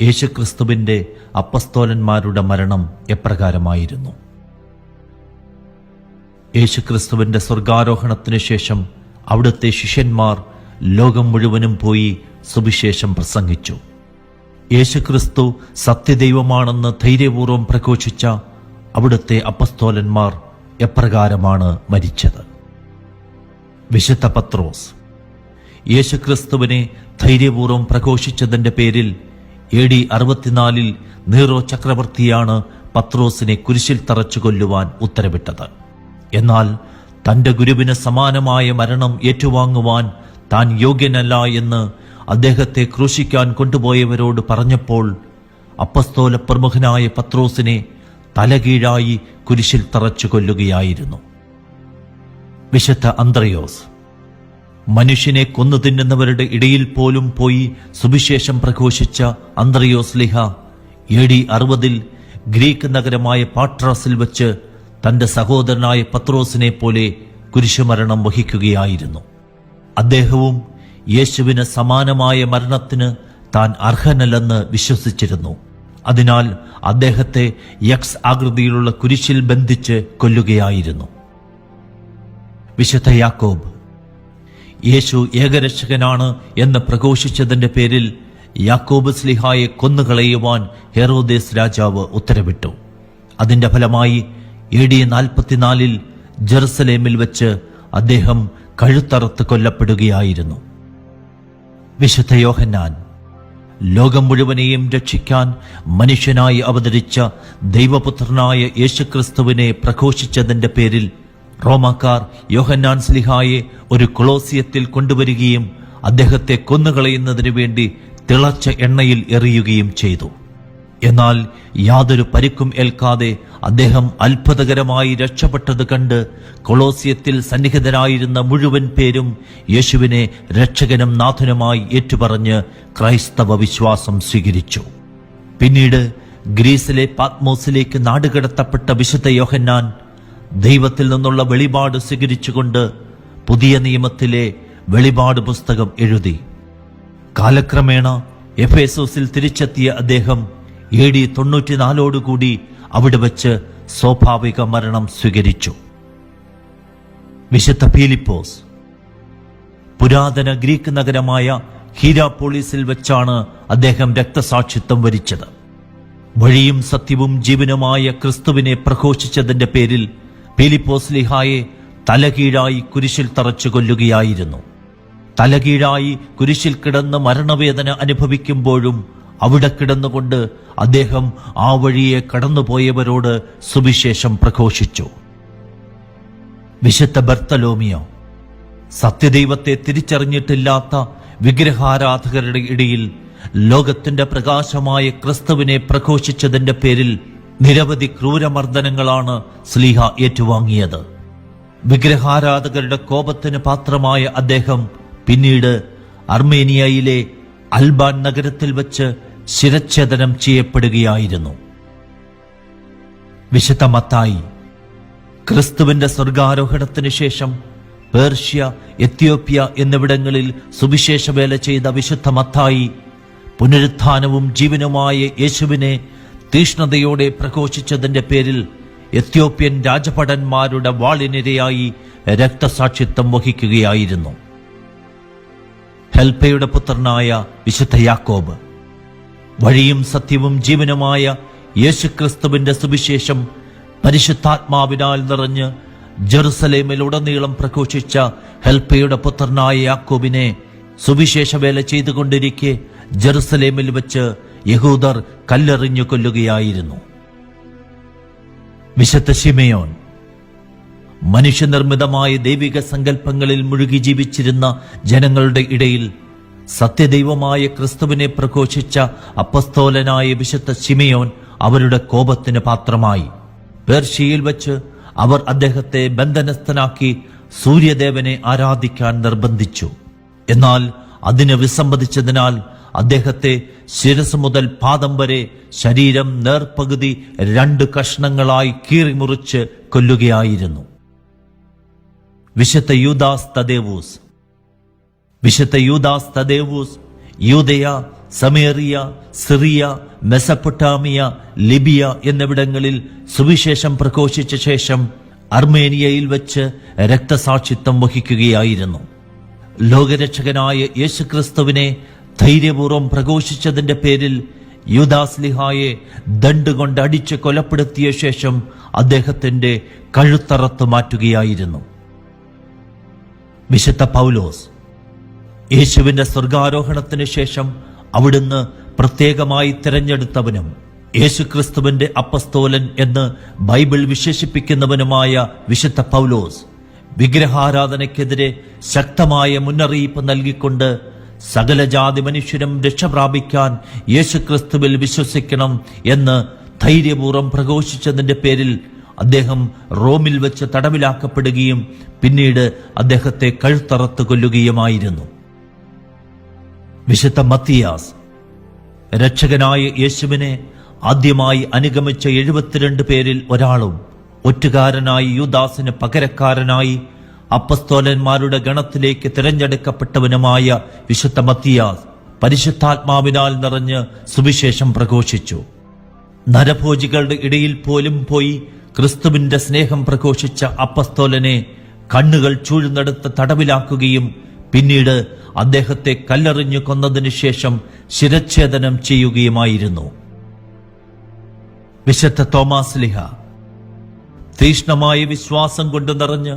യേശുക്രിസ്തുവിന്റെ അപ്പസ്തോലന്മാരുടെ മരണം എപ്രകാരമായിരുന്നു? യേശുക്രിസ്തുവിന്റെ സ്വർഗാരോഹണത്തിനു ശേഷം അവിടുത്തെ ശിഷ്യന്മാർ ലോകം മുഴുവനും പോയി സുവിശേഷം പ്രസംഗിച്ചു. യേശുക്രിസ്തു സത്യദൈവമാണെന്ന് ധൈര്യപൂർവ്വം പ്രഘോഷിച്ച അവിടുത്തെ അപ്പസ്തോലന്മാർ എപ്രകാരമാണ് മരിച്ചത്? വിശുദ്ധ പത്രോസ് യേശുക്രിസ്തുവിനെ ധൈര്യപൂർവ്വം പ്രഘോഷിച്ചതിന്റെ പേരിൽ AD 64 നീറോ ചക്രവർത്തിയാണ് പത്രോസിനെ കുരിശിൽ തറച്ചു കൊല്ലുവാൻ ഉത്തരവിട്ടത്. എന്നാൽ തന്റെ ഗുരുവിന് സമാനമായ മരണം ഏറ്റുവാങ്ങുവാൻ താൻ യോഗ്യനല്ല എന്ന് അദ്ദേഹത്തെ ക്രൂശിക്കാൻ കൊണ്ടുപോയവരോട് പറഞ്ഞപ്പോൾ അപ്പസ്തോല പ്രമുഖനായ പത്രോസിനെ തലകീഴായി കുരിശിൽ തറച്ചു കൊല്ലുകയായിരുന്നു. വിശുദ്ധ അന്ത്രയോസ് മനുഷ്യനെ കൊന്നു തിന്നുന്നവരുടെ ഇടയിൽ പോലും പോയി സുവിശേഷം പ്രഘോഷിച്ച അന്ത്രയോസ് ലിഹ AD 60 ഗ്രീക്ക് നഗരമായ പാട്രാസിൽ വച്ച് തന്റെ സഹോദരനായ പത്രോസിനെ പോലെ കുരിശുമരണം വഹിക്കുകയായിരുന്നു. അദ്ദേഹവും യേശുവിന് സമാനമായ മരണത്തിന് താൻ അർഹനല്ലെന്ന് വിശ്വസിച്ചിരുന്നു. അതിനാൽ അദ്ദേഹത്തെ X ആകൃതിയിലുള്ള കുരിശിൽ ബന്ധിച്ച് കൊല്ലുകയായിരുന്നു. വിശുദ്ധ യാക്കോബ് യേശു ഏകരക്ഷകനാണ് എന്ന് പ്രഘോഷിച്ചതിന്റെ പേരിൽ യാക്കോബ് സ്ലിഹായെ കൊന്നുകളയുവാൻ ഹെറോദേസ് രാജാവ് ഉത്തരവിട്ടു. അതിന്റെ ഫലമായി AD 44 ജെറുസലേമിൽ വെച്ച് അദ്ദേഹം കഴുത്തറുത്ത് കൊല്ലപ്പെടുകയായിരുന്നു. വിശുദ്ധ യോഹന്നാൻ ലോകം മുഴുവനെയും രക്ഷിക്കാൻ മനുഷ്യനായി അവതരിച്ച ദൈവപുത്രനായ യേശുക്രിസ്തുവിനെ പ്രഘോഷിച്ചതിന്റെ പേരിൽ റോമാക്കാർ യോഹന്നാൻ സ്ലിഹായെ ഒരു കൊളോസിയത്തിൽ കൊണ്ടുവരികയും അദ്ദേഹത്തെ കൊന്നുകളയുന്നതിനു വേണ്ടി തിളച്ച എണ്ണയിൽ എറിയുകയും ചെയ്തു. എന്നാൽ യാതൊരു പരിക്കും ഏൽക്കാതെ അദ്ദേഹം അത്ഭുതകരമായി രക്ഷപ്പെട്ടത് കണ്ട് കൊളോസിയത്തിൽ സന്നിഹിതരായിരുന്ന മുഴുവൻ പേരും യേശുവിനെ രക്ഷകനും നാഥനുമായി ഏറ്റുപറഞ്ഞ് ക്രൈസ്തവ വിശ്വാസം സ്വീകരിച്ചു. പിന്നീട് ഗ്രീസിലെ പാത്മോസിലേക്ക് നാടുകടത്തപ്പെട്ട വിശുദ്ധ യോഹന്നാൻ ദൈവത്തിൽ നിന്നുള്ള വെളിപാട് സ്വീകരിച്ചുകൊണ്ട് പുതിയ നിയമത്തിലെ വെളിപാട് പുസ്തകം എഴുതി. കാലക്രമേണ എഫേസോസിൽ തിരിച്ചെത്തിയ അദ്ദേഹം AD 94 അവിടെ വച്ച് സ്വാഭാവിക മരണം സ്വീകരിച്ചു. വിശുദ്ധ ഫിലിപ്പോസ് പുരാതന ഗ്രീക്ക് നഗരമായ ഹീരാപോളിസിൽ വെച്ചാണ് അദ്ദേഹം രക്തസാക്ഷിത്വം വരിച്ചത്. വഴിയും സത്യവും ജീവനുമായ ക്രിസ്തുവിനെ പ്രഘോഷിച്ചതിന്റെ പേരിൽ ഫിലിപ്പോസ് ലിഹായെ തലകീഴായി കുരിശിൽ തറച്ചു കൊല്ലുകയായിരുന്നു. തലകീഴായി കുരിശിൽ കിടന്ന് മരണവേദന അനുഭവിക്കുമ്പോഴും അവിടെ കിടന്നുകൊണ്ട് അദ്ദേഹം ആ വഴിയെ കടന്നുപോയവരോട് സുവിശേഷം പ്രഘോഷിച്ചു. വിശുദ്ധ ബർത്തലോമിയോ സത്യദൈവത്തെ തിരിച്ചറിഞ്ഞിട്ടില്ലാത്ത വിഗ്രഹാരാധകരുടെ ഇടയിൽ ലോകത്തിന്റെ പ്രകാശമായ ക്രിസ്തുവിനെ പ്രഘോഷിച്ചതിന്റെ പേരിൽ നിരവധി ക്രൂരമർദ്ദനങ്ങളാണ് സ്ലീഹ ഏറ്റുവാങ്ങിയത്. വിഗ്രഹാരാധകരുടെ കോപത്തിന് പാത്രമായ അദ്ദേഹം പിന്നീട് അർമേനിയയിലെ അൽബാൻ നഗരത്തിൽ വച്ച് ശിരച്ഛേദനം ചെയ്യപ്പെടുകയായിരുന്നു. വിശുദ്ധ മത്തായി ക്രിസ്തുവിന്റെ സ്വർഗാരോഹണത്തിന് ശേഷം പേർഷ്യ, എത്യോപ്യ എന്നിവിടങ്ങളിൽ സുവിശേഷവേല ചെയ്ത വിശുദ്ധ മത്തായി പുനരുത്ഥാനവും ജീവനുമായ യേശുവിനെ തീഷ്ണതയോടെ പ്രഘോഷിച്ചതിന്റെ പേരിൽ എത്യോപ്യൻ രാജഭടന്മാരുടെ വാളിനിരയായി രക്തസാക്ഷിത്വം വഹിക്കുകയായിരുന്നു. ഹെൽപ്പയുടെ പുത്രനായ വിശുദ്ധ യാക്കോബ് വഴിയും സത്യവും ജീവനുമായ യേശുക്രിസ്തുവിന്റെ സുവിശേഷം പരിശുദ്ധാത്മാവിനാൽ നിറഞ്ഞ് ജെറുസലേമിലുടനീളം പ്രഘോഷിച്ച ഹെൽപ്പയുടെ പുത്രനായ യാക്കോബിനെ സുവിശേഷവേല ചെയ്തുകൊണ്ടിരിക്കെ ജെറുസലേമിൽ വെച്ച് യഹൂദർ കല്ലെറിഞ്ഞു കൊല്ലുകയായിരുന്നു. വിശുദ്ധ ശിമയോൻ മനുഷ്യനിർമ്മിതമായ ദൈവിക സങ്കല്പങ്ങളിൽ മുഴുകി ജീവിച്ചിരുന്ന ജനങ്ങളുടെ ഇടയിൽ സത്യദൈവമായ ക്രിസ്തുവിനെ പ്രഘോഷിച്ച അപ്പസ്തോലനായ വിശുദ്ധ ശിമയോൻ അവരുടെ കോപത്തിന് പാത്രമായി. പേർഷ്യയിൽ വച്ച് അവർ അദ്ദേഹത്തെ ബന്ധനസ്ഥനാക്കി സൂര്യദേവനെ ആരാധിക്കാൻ നിർബന്ധിച്ചു. എന്നാൽ അതിന് വിസമ്മതിച്ചതിനാൽ അദ്ദേഹത്തെ ശിരസ് മുതൽ പാദം വരെ ശരീരം നേർപകുതി 2 കഷ്ണങ്ങളായി കീറിമുറിച്ച് കൊല്ലുകയായിരുന്നു. വിശുദ്ധ യൂദാസ് തദേവൂസ് യൂദയ, സമേറിയ, സിറിയ, മെസപ്പൊട്ടാമിയ, ലിബിയ എന്നിവിടങ്ങളിൽ സുവിശേഷം പ്രഘോഷിച്ച ശേഷം അർമേനിയയിൽ വെച്ച് രക്തസാക്ഷിത്വം വഹിക്കുകയായിരുന്നു. ലോകരക്ഷകനായ യേശുക്രിസ്തുവിനെ ധൈര്യപൂർവ്വം പ്രഘോഷിച്ചതിന്റെ പേരിൽ യൂദാസ്ലിഹായെ ദണ്ടുകൊണ്ട് അടിച്ച് കൊലപ്പെടുത്തിയ ശേഷം അദ്ദേഹത്തിന്റെ കഴുത്തറത്ത് മാറ്റുകയായിരുന്നു. വിശുദ്ധ പൗലോസ് യേശുവിന്റെ സ്വർഗാരോഹണത്തിന് ശേഷം അവിടുന്ന് പ്രത്യേകമായി തിരഞ്ഞെടുത്തവനും യേശുക്രിസ്തുവിന്റെ അപ്പസ്തോലൻ എന്ന് ബൈബിൾ വിശേഷിപ്പിക്കുന്നവനുമായ വിശുദ്ധ പൗലോസ് വിഗ്രഹാരാധനയ്ക്കെതിരെ ശക്തമായ മുന്നറിയിപ്പ് നൽകിക്കൊണ്ട് സകല ജാതി മനുഷ്യരും രക്ഷ പ്രാപിക്കാൻ യേശുക്രിസ്തുവിൽ വിശ്വസിക്കണം എന്ന് ധൈര്യപൂർവ്വം പ്രഘോഷിച്ചതിന്റെ പേരിൽ അദ്ദേഹം റോമിൽ വെച്ച് തടവിലാക്കപ്പെടുകയും പിന്നീട് അദ്ദേഹത്തെ കഴുത്തറത്ത് കൊല്ലുകയുമായിരുന്നു. വിശുദ്ധ മത്തിയാസ് രക്ഷകനായ യേശുവിനെ ആദ്യമായി അനുഗമിച്ച 72 പേരിൽ ഒരാളും ഒറ്റുകാരനായി യൂദാസിന് പകരക്കാരനായി അപ്പസ്തോലന്മാരുടെ ഗണത്തിലേക്ക് തിരഞ്ഞെടുക്കപ്പെട്ടവനുമായ വിശുദ്ധ മത്തിയാസ് പരിശുദ്ധാത്മാവിനാൽ നിറഞ്ഞ് സുവിശേഷം പ്രഘോഷിച്ചു. നരഭോജികളുടെ ഇടയിൽ പോലും പോയി ക്രിസ്തുവിന്റെ സ്നേഹം പ്രഘോഷിച്ച അപ്പസ്തോലനെ കണ്ണുകൾ ചൂഴ്ന്നെടുത്ത് തടവിലാക്കുകയും പിന്നീട് അദ്ദേഹത്തെ കല്ലെറിഞ്ഞു കൊന്നതിനു ശേഷം ശിരച്ഛേദനം ചെയ്യുകയുമായിരുന്നു. വിശുദ്ധ തോമാസ്ലിഹ തീഷ്ണമായ വിശ്വാസം കൊണ്ട് നിറഞ്ഞ്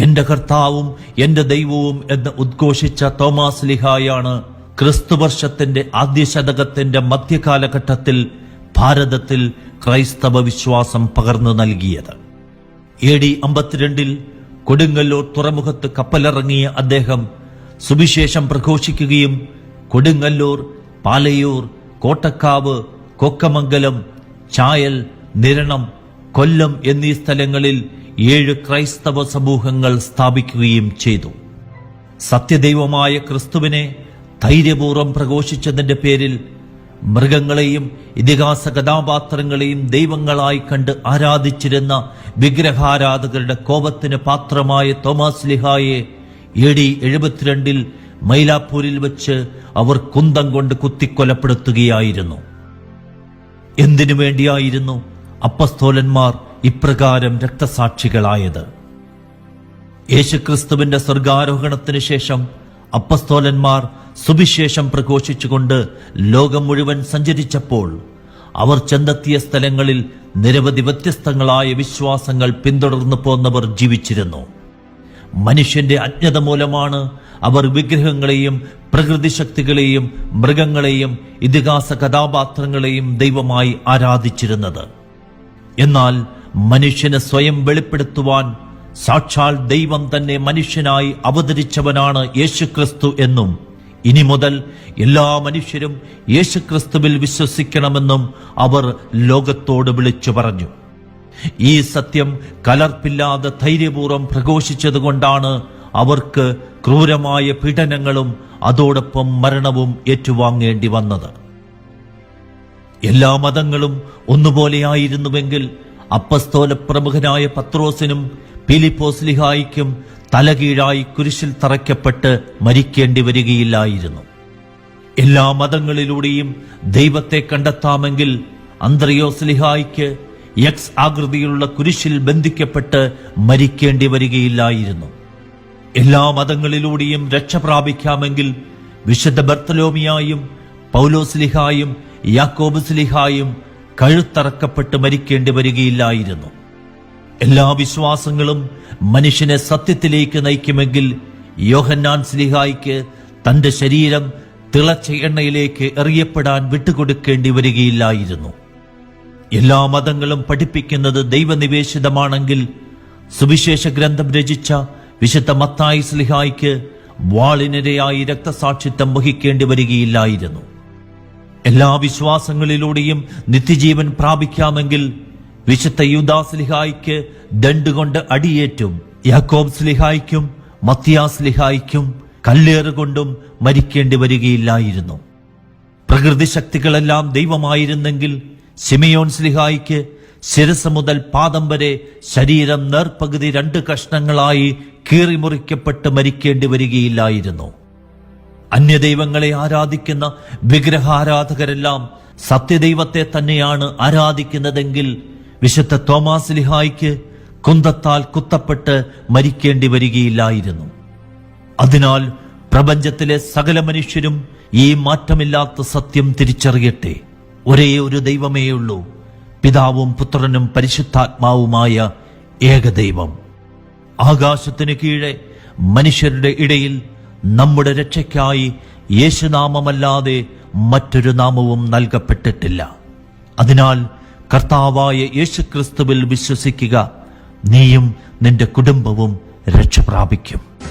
എന്റെ കർത്താവും എന്റെ ദൈവവും എന്ന് ഉദ്ഘോഷിച്ച തോമാസ്ലിഹായാണ് ക്രിസ്തുവർഷത്തിന്റെ ആദ്യ ശതകത്തിന്റെ മധ്യകാലഘട്ടത്തിൽ ഭാരതത്തിൽ ക്രൈസ്തവ വിശ്വാസം പകർന്നു നൽകിയത്. AD 52 കൊടുങ്ങല്ലൂർ തുറമുഖത്ത് കപ്പലിറങ്ങിയ അദ്ദേഹം സുവിശേഷം പ്രഘോഷിക്കുകയും കൊടുങ്ങല്ലൂർ, പാലയൂർ, കോട്ടക്കാവ്, കൊക്കമംഗലം, ചായൽ, നിരണം, കൊല്ലം എന്നീ സ്ഥലങ്ങളിൽ 7 ക്രൈസ്തവ സമൂഹങ്ങൾ സ്ഥാപിക്കുകയും ചെയ്തു. സത്യദൈവമായ ക്രിസ്തുവിനെ ധൈര്യപൂർവ്വം പ്രഘോഷിച്ചതിന്റെ പേരിൽ മൃഗങ്ങളെയും ഇതിഹാസ കഥാപാത്രങ്ങളെയും ദൈവങ്ങളായി കണ്ട് ആരാധിച്ചിരുന്ന വിഗ്രഹാരാധകരുടെ കോപത്തിന് പാത്രമായ തോമാസ്ലിഹായെ AD 72 മൈലാപ്പൂരിൽ വെച്ച് അവർ കുന്തം കൊണ്ട് കുത്തിക്കൊലപ്പെടുത്തുകയായിരുന്നു. എന്തിനു വേണ്ടിയായിരുന്നു അപ്പസ്തോലന്മാർ ഇപ്രകാരം രക്തസാക്ഷികളായത്? യേശുക്രിസ്തുവിന്റെ സ്വർഗാരോഹണത്തിന് ശേഷം അപ്പസ്തോലന്മാർ സുവിശേഷം പ്രഘോഷിച്ചുകൊണ്ട് ലോകം മുഴുവൻ സഞ്ചരിച്ചപ്പോൾ അവർ ചെന്നെത്തിയ സ്ഥലങ്ങളിൽ നിരവധി വ്യത്യസ്തങ്ങളായ വിശ്വാസങ്ങൾ പിന്തുടർന്നു പോന്നവർ ജീവിച്ചിരുന്നു. മനുഷ്യന്റെ അജ്ഞത മൂലമാണ് അവർ വിഗ്രഹങ്ങളെയും പ്രകൃതി ശക്തികളെയും മൃഗങ്ങളെയും ഇതിഹാസ കഥാപാത്രങ്ങളെയും ദൈവമായി ആരാധിച്ചിരുന്നത്. എന്നാൽ മനുഷ്യനെ സ്വയം വെളിപ്പെടുത്തുവാൻ സാക്ഷാൽ ദൈവം തന്നെ മനുഷ്യനായി അവതരിച്ചവനാണ് യേശുക്രിസ്തു എന്നും ഇനി മുതൽ എല്ലാ മനുഷ്യരും യേശുക്രിസ്തുവിൽ വിശ്വസിക്കണമെന്നും അവർ ലോകത്തോട് വിളിച്ചു പറഞ്ഞു. ഈ സത്യം കലർപ്പില്ലാതെ ധൈര്യപൂർവ്വം പ്രഘോഷിച്ചതുകൊണ്ടാണ് അവർക്ക് ക്രൂരമായ പീഡനങ്ങളും അതോടൊപ്പം മരണവും ഏറ്റുവാങ്ങേണ്ടി വന്നത്. എല്ലാ മതങ്ങളും ഒന്നുപോലെയായിരുന്നുവെങ്കിൽ അപ്പസ്തോല പ്രമുഖനായ പത്രോസിനും ഫിലിപ്പോസ്ലിഹായിക്കും തലകീഴായി കുരിശിൽ തറയ്ക്കപ്പെട്ട് മരിക്കേണ്ടി വരികയില്ലായിരുന്നു. എല്ലാ മതങ്ങളിലൂടെയും ദൈവത്തെ കണ്ടെത്താമെങ്കിൽ അന്ത്രയോസ്ലിഹായിക്ക് എക്സ് ആകൃതിയിലുള്ള കുരിശിൽ ബന്ധിക്കപ്പെട്ട് മരിക്കേണ്ടി വരികയില്ലായിരുന്നു. എല്ലാ മതങ്ങളിലൂടെയും രക്ഷ പ്രാപിക്കാമെങ്കിൽ വിശുദ്ധ ബർത്തലോമിയായും പൗലോസ്ലിഹായും യാക്കോബുസ്ലിഹായും കഴുത്തറക്കപ്പെട്ട് മരിക്കേണ്ടി വരികയില്ലായിരുന്നു. എല്ലാ വിശ്വാസങ്ങളും മനുഷ്യനെ സത്യത്തിലേക്ക് നയിക്കുമെങ്കിൽ യോഹന്നാൻ സ്ലിഹായിക്ക് തന്റെ ശരീരം തിളച്ച എണ്ണയിലേക്ക് എറിയപ്പെടാൻ വിട്ടുകൊടുക്കേണ്ടി വരികയില്ലായിരുന്നു. എല്ലാ മതങ്ങളും പഠിപ്പിക്കുന്നത് ദൈവനിവേശിതമാണെങ്കിൽ സുവിശേഷ ഗ്രന്ഥം രചിച്ച വിശുദ്ധ മത്തായി സ്ലിഹായിക്ക് വാളിനിരയായി രക്തസാക്ഷിത്വം വഹിക്കേണ്ടി വരികയില്ലായിരുന്നു. എല്ലാ വിശ്വാസങ്ങളിലൂടെയും നിത്യജീവൻ പ്രാപിക്കാമെങ്കിൽ വിശുദ്ധ യൂദാസ്ലിഹായിക്ക് ദണ്ടുകൊണ്ട് അടിയേറ്റും യാക്കോബ് സ്ലിഹായിക്കും മത്തിയാസ്ലിഹായിക്കും കല്ലേറുകൊണ്ടും മരിക്കേണ്ടി വരികയില്ലായിരുന്നു. പ്രകൃതി ശക്തികളെല്ലാം ദൈവമായിരുന്നെങ്കിൽ ശിമയോൻ സ്ലിഹായിക്ക് ശിരസ് മുതൽ പാദം വരെ ശരീരം നേർപകുതി 2 കഷ്ണങ്ങളായി കീറിമുറിക്കപ്പെട്ട് മരിക്കേണ്ടി വരികയില്ലായിരുന്നു. അന്യദൈവങ്ങളെ ആരാധിക്കുന്ന വിഗ്രഹാരാധകരെല്ലാം സത്യദൈവത്തെ തന്നെയാണ് ആരാധിക്കുന്നതെങ്കിൽ വിശുദ്ധ തോമാസ് ലിഹായ്ക്ക് കുന്തത്താൽ കുത്തപ്പെട്ട് മരിക്കേണ്ടി വരികയില്ലായിരുന്നു. അതിനാൽ പ്രപഞ്ചത്തിലെ സകല മനുഷ്യരും ഈ മാറ്റമില്ലാത്ത സത്യം തിരിച്ചറിയട്ടെ. ഒരേ ഒരു ദൈവമേയുള്ളൂ, പിതാവും പുത്രനും പരിശുദ്ധാത്മാവുമായ ഏകദൈവം. ആകാശത്തിന് കീഴെ മനുഷ്യരുടെ ഇടയിൽ നമ്മുടെ രക്ഷയ്ക്കായി യേശുനാമമല്ലാതെ മറ്റൊരു നാമവും നൽകപ്പെട്ടിട്ടില്ല. അതിനാൽ കർത്താവായ യേശുക്രിസ്തുവിൽ വിശ്വസിക്കുക, നീയും നിന്റെ കുടുംബവും രക്ഷ പ്രാപിക്കും.